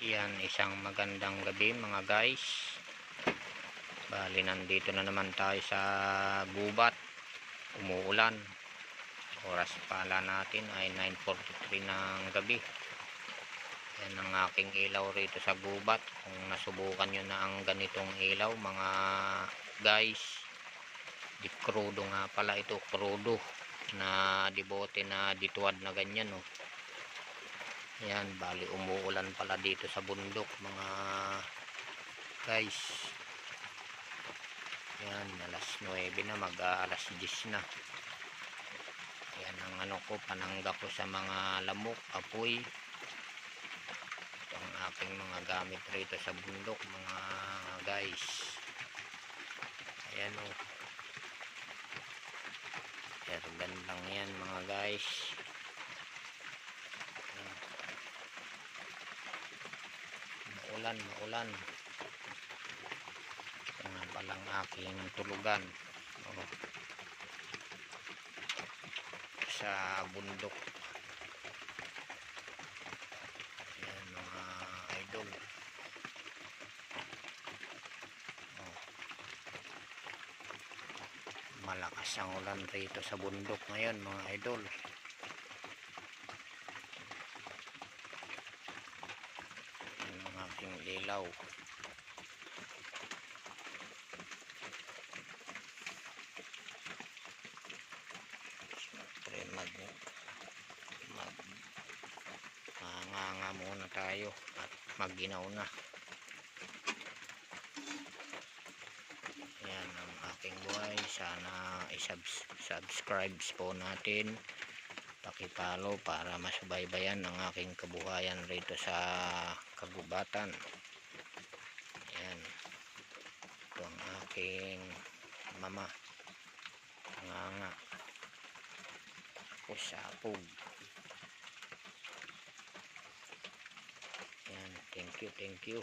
Yan, isang magandang gabi mga guys. Bali, nandito na naman tayo sa gubat. Umuulan. Oras pala natin ay 9:43 ng gabi. Yan ang aking ilaw rito sa gubat. Kung nasubukan nyo na ang ganitong ilaw mga guys, di crudo nga pala ito, crudo na dibote na dituwad na ganyan, oh. Yan, bali umuulan pala dito sa bundok mga guys. Yan, alas 9 na, mag-alas 10 na. Yan ang ano ko, panangga ko sa mga lamok, apoy. Ito ang aking mga gamit rito sa bundok mga guys. Ayan, oh. Ergan lang yan mga guys. Maulan. Ito nga palang aking tulugan, oh, sa bundok. Ayan mga idol, oh, malakas ang ulan rito sa bundok ngayon mga idol. Ayan ang aking ilaw. Manganga muna tayo at maginaw na. Yan ang aking buhay. Sana i-subscribe po natin, pakipalo para masubaybayan ang aking kabuhayan rito sa kagubatan. Yan, ito ang aking mama, nganga, usapog. Yan, thank you.